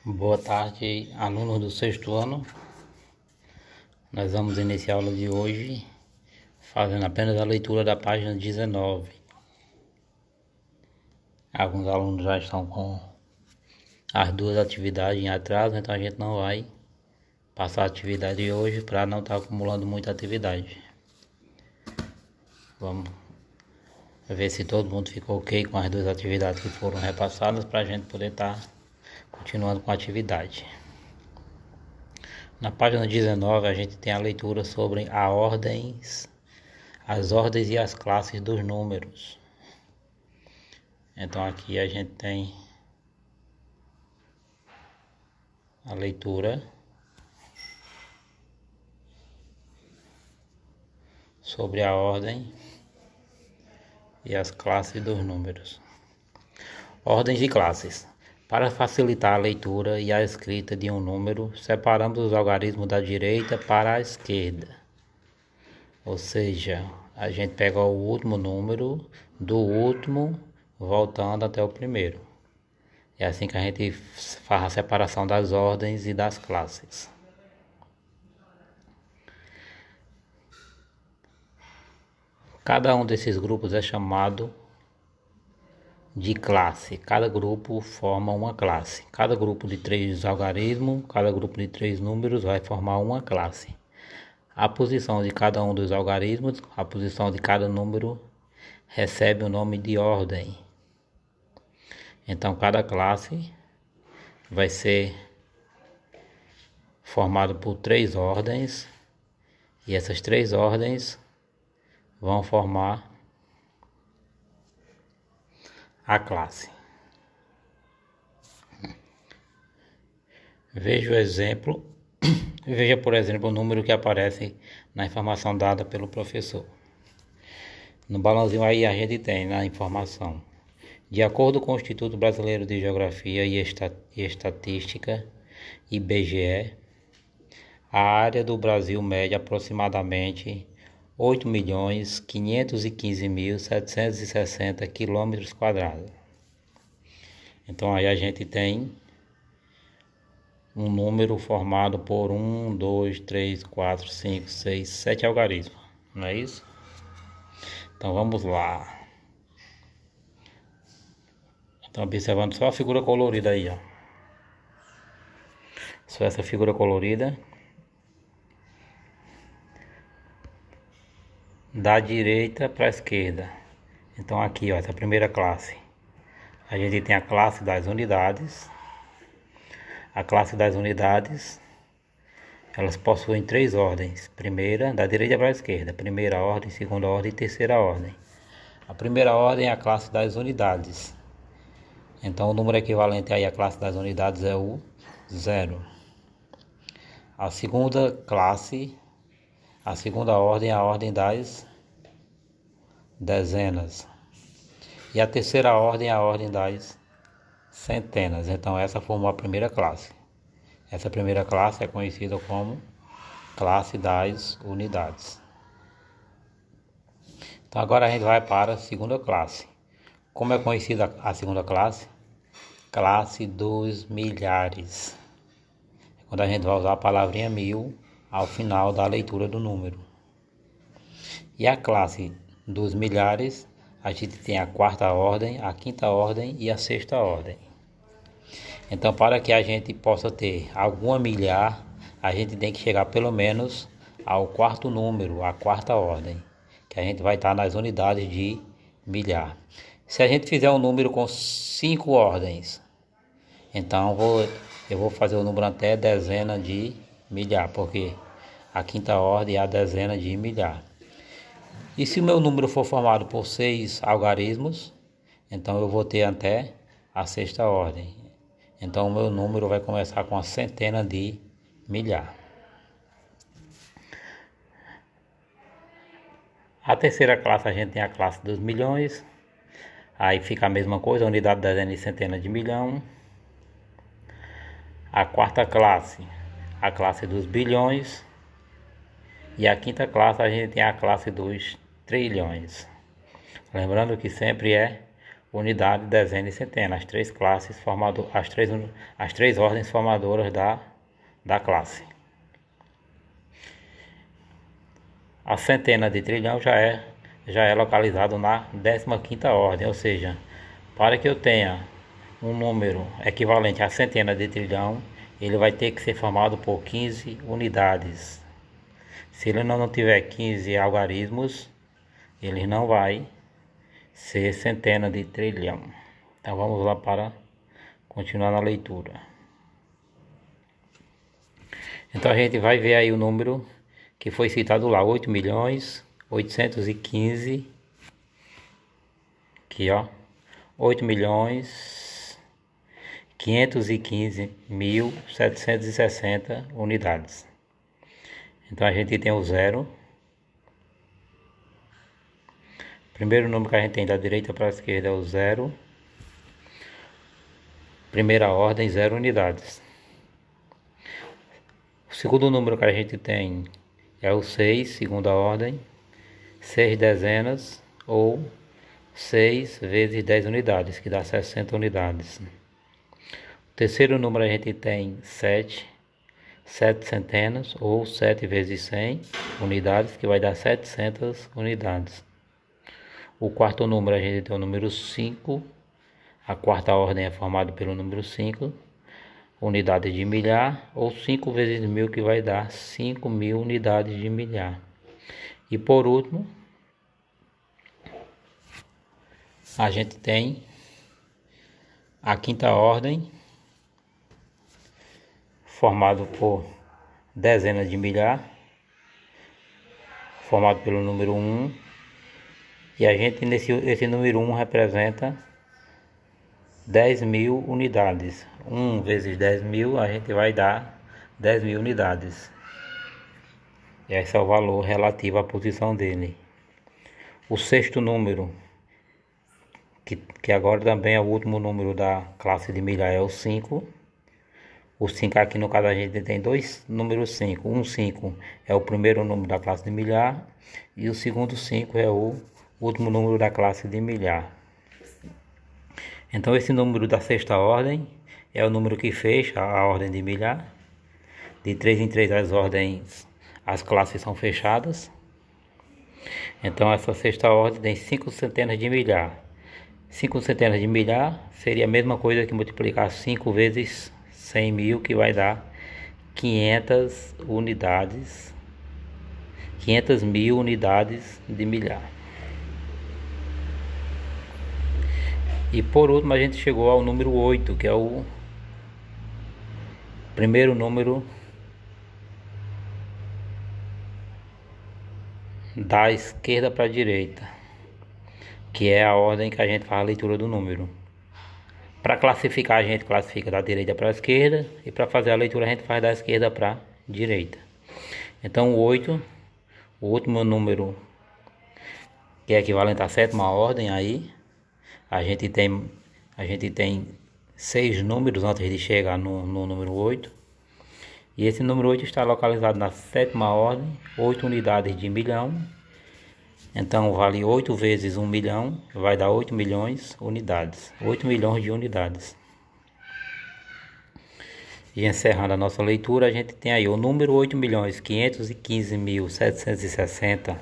Boa tarde, alunos do sexto ano. Nós vamos iniciar a aula de hoje fazendo apenas a leitura da página 19. Alguns alunos já estão com as duas atividades em atraso, então a gente não vai passar a atividade de hoje para não estar acumulando muita atividade. Vamos ver se todo mundo ficou ok com as duas atividades que foram repassadas para a gente poder estar continuando com a atividade. Na página 19 a gente tem a leitura sobre as ordens e as classes dos números. Então aqui a gente tem a leitura sobre a ordem e as classes dos números. Ordens e classes. Para facilitar a leitura e a escrita de um número, separamos os algarismos da direita para a esquerda. Ou seja, a gente pega o último número do último, voltando até o primeiro. É assim que a gente faz a separação das ordens e das classes. Cada um desses grupos é chamado de classe. Cada grupo forma uma classe. Cada grupo de 3 algarismos, cada grupo de 3 números vai formar uma classe. A posição de cada um dos algarismos, a posição de cada número recebe o nome de ordem. Então cada classe vai ser formada por 3 ordens e essas 3 ordens vão formar a classe. Veja por exemplo o número que aparece na informação dada pelo professor. No balãozinho aí a gente tem na informação: de acordo com o Instituto Brasileiro de Geografia e Estatística, IBGE, a área do Brasil mede aproximadamente 8.515.760 km². Então aí a gente tem um número formado por 1, 2, 3, 4, 5, 6, 7 algarismos, não é isso? Então vamos lá. Então observando só a figura colorida aí, ó. Só essa figura colorida. Da direita para a esquerda. Então aqui, ó, essa primeira classe. A gente tem a classe das unidades. A classe das unidades, elas possuem 3 ordens. Primeira, da direita para a esquerda. Primeira ordem, segunda ordem e terceira ordem. A primeira ordem é a classe das unidades. Então o número equivalente aí à classe das unidades é o 0. A segunda classe, a segunda ordem é a ordem das dezenas. E a terceira ordem é a ordem das centenas. Então essa formou a primeira classe. Essa primeira classe é conhecida como classe das unidades. Então agora a gente vai para a segunda classe. Como é conhecida a segunda classe? Classe dos milhares. Quando a gente vai usar a palavrinha 1000 ao final da leitura do número. E a classe dos milhares, a gente tem a quarta ordem, a quinta ordem e a sexta ordem. Então, para que a gente possa ter alguma milhar, a gente tem que chegar pelo menos ao quarto número, a quarta ordem, que a gente vai estar nas unidades de milhar. Se a gente fizer um número com 5 ordens, então eu vou fazer o número até dezena de milhar, porque a quinta ordem é a dezena de milhar. E se o meu número for formado por 6 algarismos, então eu vou ter até a sexta ordem. Então o meu número vai começar com a centena de milhar. A terceira classe a gente tem a classe dos milhões. Aí fica a mesma coisa, unidade, dezena e centena de milhão. A quarta classe, a classe dos bilhões. E a quinta classe a gente tem a classe dos trilhões. Lembrando que sempre é unidade, dezena e centena, as três classes as três ordens formadoras da classe. A centena de trilhão já é localizado na 15ª ordem, ou seja, para que eu tenha um número equivalente à centena de trilhão, ele vai ter que ser formado por 15 unidades. Se ele não tiver 15 algarismos, ele não vai ser centena de trilhão. Então vamos lá para continuar na leitura. Então a gente vai ver aí o número que foi citado lá, 8.815.000, aqui ó, 8.515.760 unidades. Então a gente tem o zero. O primeiro número que a gente tem da direita para a esquerda é o zero. Primeira ordem, 0 unidades. O segundo número que a gente tem é o 6, segunda ordem, 6 dezenas ou 6 vezes 10 unidades, que dá 60 unidades. O terceiro número a gente tem 7 centenas ou 7 vezes 100 unidades, que vai dar 700 unidades. O quarto número a gente tem o número 5, a quarta ordem é formada pelo número 5, unidades de milhar, ou 5 vezes 1000, que vai dar 5.000 unidades de milhar. E por último, a gente tem a quinta ordem, formado por dezenas de milhar, formado pelo número 1, e a gente esse número 1 representa 10.000 unidades. 1 vezes 10.000, a gente vai dar 10.000 unidades. E esse é o valor relativo à posição dele. O sexto número, que agora também é o último número da classe de milhar, é o 5. O 5 aqui no caso a gente tem dois números 5. Um 5 é o primeiro número da classe de milhar e o segundo 5 é o último número da classe de milhar. Então esse número da sexta ordem é o número que fecha a ordem de milhar. De 3 em 3 as classes são fechadas. Então essa sexta ordem tem 5 centenas de milhar. 5 centenas de milhar seria a mesma coisa que multiplicar 5 vezes 100.000, que vai dar 500 unidades, 500.000 unidades de milhar. E por último a gente chegou ao número 8, que é o primeiro número da esquerda para a direita, que é a ordem que a gente faz a leitura do número. Para classificar, a gente classifica da direita para a esquerda, e para fazer a leitura a gente faz da esquerda para a direita. Então o 8, o último número, que é equivalente à sétima ordem, aí a gente tem 6 números antes de chegar no número 8. E esse número 8 está localizado na sétima ordem, 8 unidades de milhão. Então vale 8 vezes 1 milhão, vai dar 8 milhões unidades, 8 milhões de unidades. E encerrando a nossa leitura, a gente tem aí o número 8.515.760,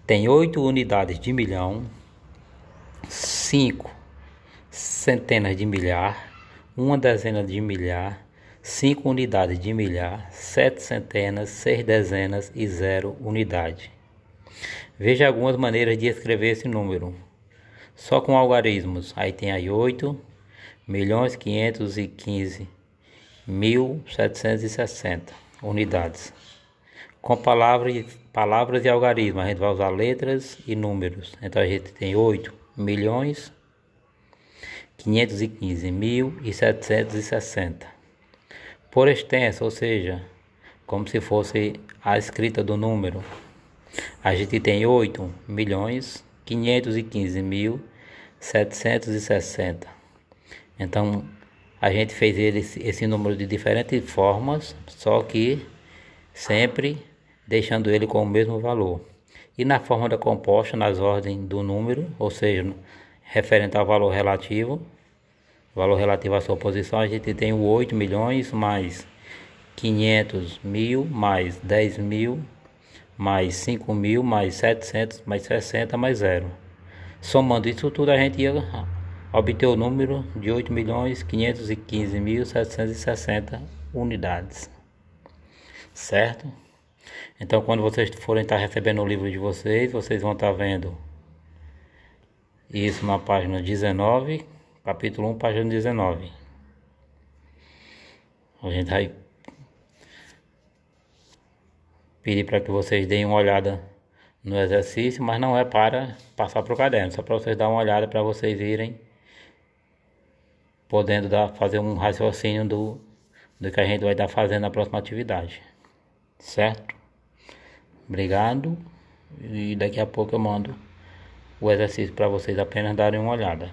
tem 8 unidades de milhão, 5 centenas de milhar, 1 dezena de milhar, 5 unidades de milhar, 7 centenas, 6 dezenas e 0 unidade. Veja algumas maneiras de escrever esse número. Só com algarismos. Aí tem aí 8.515.760 unidades. Com palavras e algarismos, a gente vai usar letras e números. Então a gente tem 8.515.760. Por extenso, ou seja, como se fosse a escrita do número, a gente tem 8.515.760. Então a gente fez esse número de diferentes formas, só que sempre deixando ele com o mesmo valor. E na forma da composta, nas ordens do número, ou seja, referente ao valor relativo à sua posição, a gente tem o 8 milhões mais 500 mil mais 10 mil mais 5 mil mais 700 mais 60 mais 0. Somando isso tudo, a gente ia obter o número de 8.515.760 unidades, certo? Então, quando vocês forem estar recebendo o livro de vocês, vocês vão estar vendo isso na página 19, capítulo 1, página 19. A gente vai pedir para que vocês deem uma olhada no exercício, mas não é para passar para o caderno, só para vocês dar uma olhada para vocês irem podendo fazer um raciocínio do que a gente vai estar fazendo na próxima atividade, certo? Obrigado, e daqui a pouco eu mando o exercício para vocês apenas darem uma olhada.